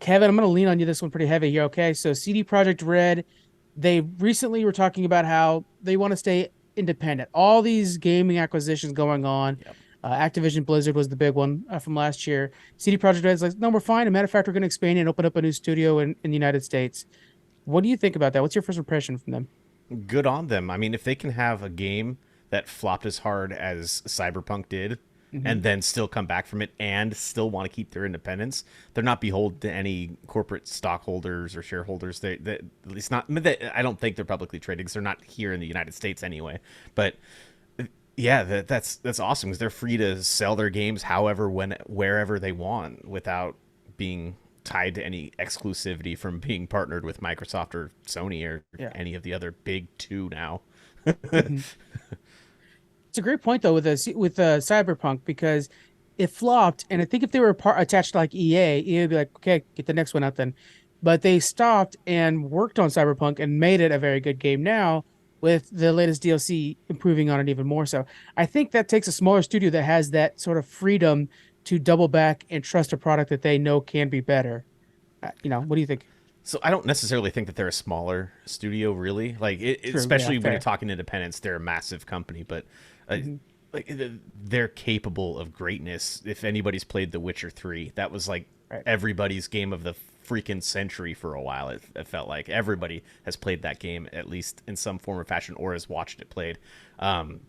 Kevin, I'm going to lean on you this one pretty heavy here. Okay, so CD Projekt Red, they recently were talking about how they want to stay independent. All these gaming acquisitions going on. Yep. Activision Blizzard was the big one from last year. CD Projekt Red's like, no, we're fine. As a matter of fact, we're going to expand and open up a new studio in the United States. What do you think about that? What's your first impression from them? Good on them. I mean, if they can have a game that flopped as hard as Cyberpunk did, Hmm. and then still come back from it and still want to keep their independence, they're not beholden to any corporate stockholders or shareholders. They at least not. I mean, I don't think they're publicly traded because they're not here in the United States anyway. But yeah, that's awesome because they're free to sell their games however, when, wherever they want without being tied to any exclusivity from being partnered with Microsoft or Sony or Yeah. any of the other big two now. Hmm. It's a great point though with Cyberpunk because it flopped, and I think if they were attached to like EA would be like, okay, get the next one out then. But they stopped and worked on Cyberpunk and made it a very good game now with the latest DLC improving on it even more so. I think that takes a smaller studio that has that sort of freedom to double back and trust a product that they know can be better. What do you think? So I don't necessarily think that they're a smaller studio, really. Like, True, yeah, especially when you're fair. talking independence, they're a massive company, but uh, Hmm. like they're capable of greatness. If anybody's played The Witcher 3, that was like Right. everybody's game of the freaking century for a while. It felt like everybody has played that game at least in some form or fashion, or has watched it played. Um,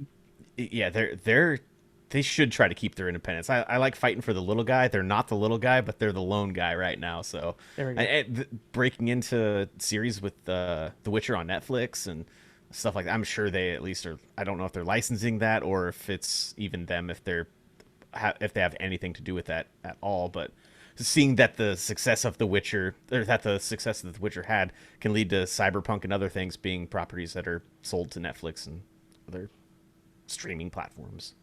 yeah, they should try to keep their independence. I like fighting for the little guy. They're not the little guy, but they're the lone guy right now. So There we go. breaking into series with The Witcher on Netflix and stuff like that, I'm sure they at least are. I don't know if they're licensing that or if it's even them, if they have anything to do with that at all. But seeing that the success of The Witcher, or that the success that The Witcher had, can lead to Cyberpunk and other things being properties that are sold to Netflix and other streaming platforms.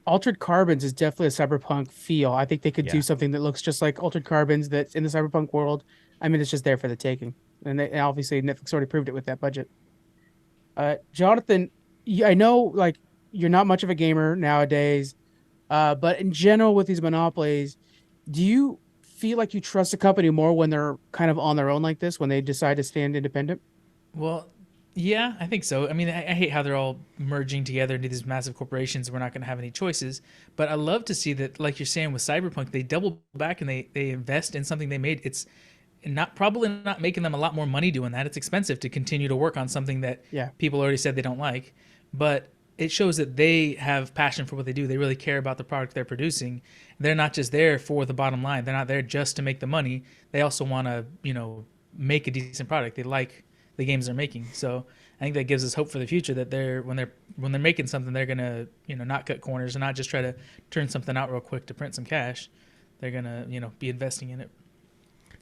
Altered Carbons is definitely a cyberpunk feel. I think they could do Yeah. something that looks just like Altered Carbons that's in the cyberpunk world. I mean, it's just there for the taking. And obviously Netflix already proved it with that budget. Jonathan, I know like you're not much of a gamer nowadays, but in general with these monopolies, do you feel like you trust a company more when they're kind of on their own like this, when they decide to stand independent? Well, yeah, I think so. I mean, I hate how they're all merging together into these massive corporations. We're not going to have any choices. But I love to see that, like you're saying with Cyberpunk, they double back and they invest in something they made. It's not probably not making them a lot more money doing that. It's expensive to continue to work on something that Yeah. people already said they don't like. But it shows that they have passion for what they do. They really care about the product they're producing. They're not just there for the bottom line. They're not there just to make the money. They also want to, make a decent product. They like the games they're making. So I think that gives us hope for the future that when they're making something, they're gonna not cut corners and not just try to turn something out real quick to print some cash. They're gonna be investing in it.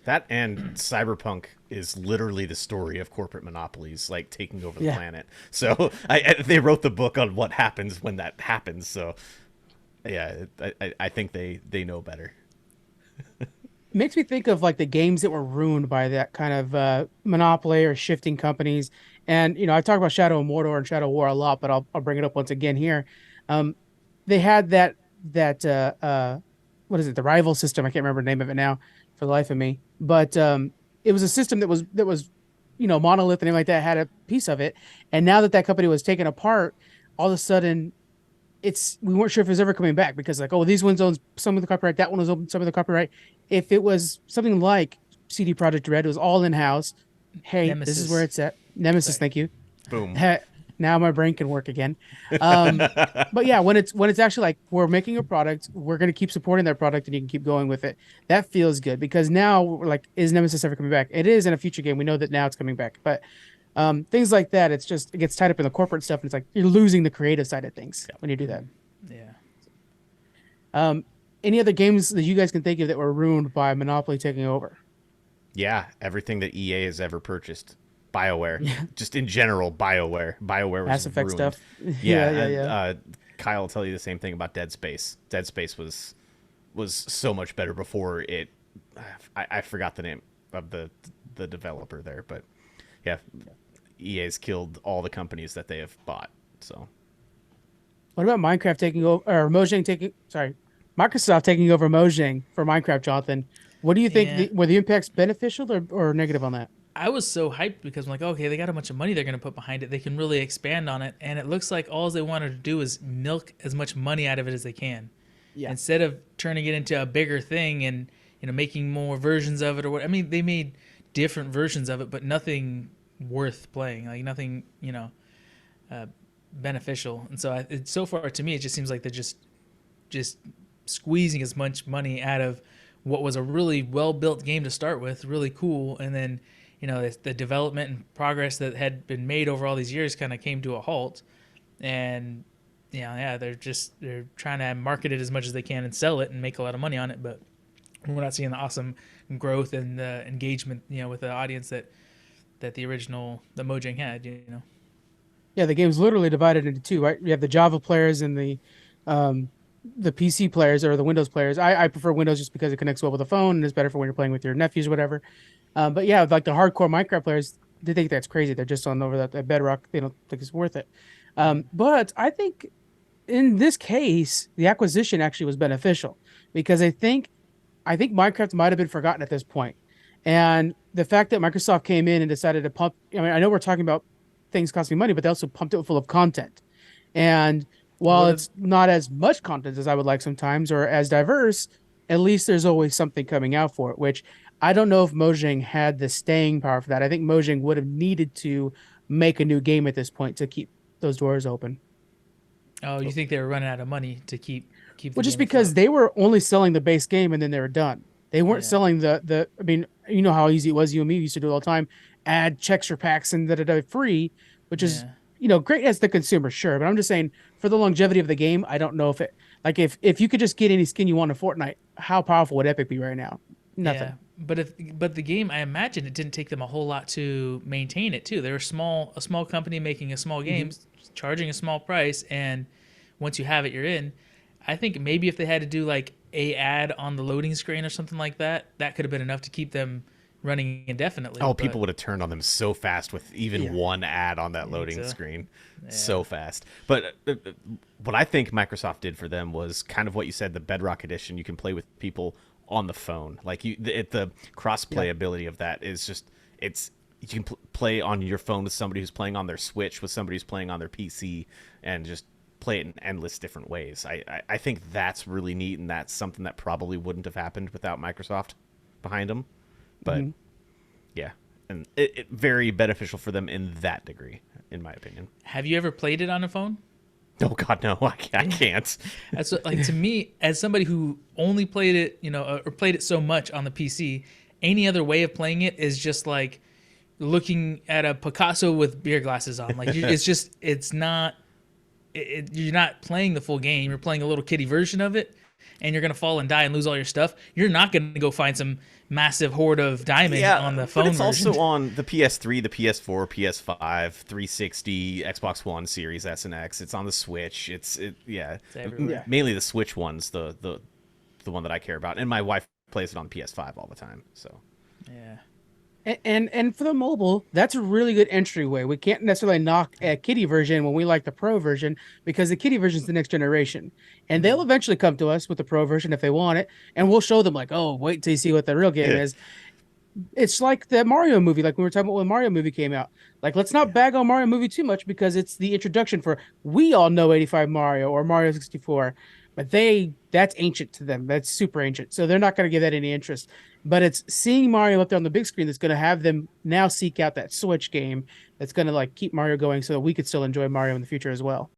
That and Cyberpunk is literally the story of corporate monopolies, like taking over the Yeah. planet. So they wrote the book on what happens when that happens. So yeah, I think they know better. Makes me think of like the games that were ruined by that kind of monopoly or shifting companies. And I talk about Shadow of Mordor and Shadow War a lot, but I'll bring it up once again here. Um, they had that what is it? The rival system. I can't remember the name of it now for the life of me. But it was a system that was monolith and everything like that had a piece of it. And now that that company was taken apart, all of a sudden we weren't sure if it was ever coming back because like, oh, these ones owns some of the copyright, that one was open some of the copyright. If it was something like CD Projekt Red, it was all in house. Hey, this is where Nemesis. it's at. Nemesis, Sorry. thank you. Boom. Now my brain can work again. Um, but yeah, when it's actually like we're making a product, we're gonna keep supporting that product, and you can keep going with it. That feels good because now we're like, is Nemesis ever coming back? It is in a future game. We know that now it's coming back, but things like that, it gets tied up in the corporate stuff, and it's like you're losing the creative side of things when you do that. Yeah. Um, any other games that you guys can think of that were ruined by Monopoly taking over? Yeah, everything that EA has ever purchased, BioWare, Yeah, just in general, BioWare was Mass Effect ruined. stuff. Yeah, Yeah, yeah, and yeah. Kyle will tell you the same thing about Dead Space. Dead Space was so much better before it. I forgot the name of the developer there, but yeah, EA's killed all the companies that they have bought. So What about Minecraft taking over or Mojang taking? Sorry, Microsoft taking over Mojang for Minecraft, Jonathan. What do you think? Yeah. Were the impacts beneficial or negative on that? I was so hyped because I'm like, okay, they got a bunch of money they're going to put behind it. They can really expand on it. And it looks like all they wanted to do is milk as much money out of it as they can. Yeah. Instead of turning it into a bigger thing and, making more versions of it or what. I mean, they made different versions of it, but nothing worth playing. Like nothing, beneficial. And so so far to me, it just seems like they're just squeezing as much money out of what was a really well built game to start with, really cool, and then the development and progress that had been made over all these years kind of came to a halt, and they're trying to market it as much as they can and sell it and make a lot of money on it, but we're not seeing the awesome growth and engagement with the audience that the Mojang had. Yeah, the game's literally divided into two, right? You have the Java players and the PC players or the Windows players. I prefer Windows just because it connects well with the phone and is better for when you're playing with your nephews or whatever. But yeah, like the hardcore Minecraft players, they think that's crazy. They're just on over that bedrock. They don't think it's worth it. But I think in this case, the acquisition actually was beneficial because I think Minecraft might have been forgotten at this point. And the fact that Microsoft came in and decided to pump, I mean, I know we're talking about things costing money, but they also pumped it full of content. And while it's not as much content as I would like sometimes or as diverse, at least there's always something coming out for it, which I don't know if Mojang had the staying power for that. I think Mojang would have needed to make a new game at this point to keep those doors open. Oh, you think they were running out of money to keep well, just because they were only selling the base game and then they were done. They weren't selling the I mean, you know how easy it was. You and me used to do it all the time. Add checks or packs and free, which is great as the consumer, sure. But I'm just saying for the longevity of the game, I don't know if it like if you could just get any skin you want in Fortnite, how powerful would Epic be right now? Nothing. Yeah, but the game, I imagine it didn't take them a whole lot to maintain it too. They're a small company making a small game, charging a small price, and once you have it, you're in. I think maybe if they had to do like a ad on the loading screen or something like that, that could have been enough to keep them running indefinitely. Oh, people would have turned on them so fast with even one ad on that loading screen. So fast. But what I think Microsoft did for them was kind of what you said, the Bedrock Edition. You can play with people on the phone. Like the cross-play ability of that is just, you can play on your phone with somebody who's playing on their Switch, with somebody who's playing on their PC, and just play it in endless different ways. I think that's really neat, and that's something that probably wouldn't have happened without Microsoft behind them. But yeah, and it very beneficial for them in that degree, in my opinion. Have you ever played it on a phone? Oh God, no! I can't. That's like, to me, as somebody who only played it, or played it so much on the PC, any other way of playing it is just like looking at a Picasso with beer glasses on. Like it's not. You're not playing the full game. You're playing a little kiddie version of it, and you're gonna fall and die and lose all your stuff. You're not gonna go find some massive hoard of diamond on the phone. But it's version. also on the PS3, the PS4, PS5, 360, Xbox One, Series S and X. It's on the Switch. It's mainly the Switch ones, the one that I care about, and my wife plays it on PS5 all the time. So yeah. And for the mobile, that's a really good entryway. We can't necessarily knock a kiddie version when we like the pro version, because the kiddie version is the next generation, and they'll eventually come to us with the pro version if they want it, and we'll show them like, oh, wait till you see what the real game is. It's like the Mario movie, like we were talking about when Mario movie came out. Like, let's not bag on Mario movie too much because it's the introduction for, we all know 85 Mario or Mario 64, but that's ancient to them. That's super ancient. So they're not going to give that any interest. But it's seeing Mario up there on the big screen that's going to have them now seek out that Switch game that's going to like keep Mario going so that we could still enjoy Mario in the future as well.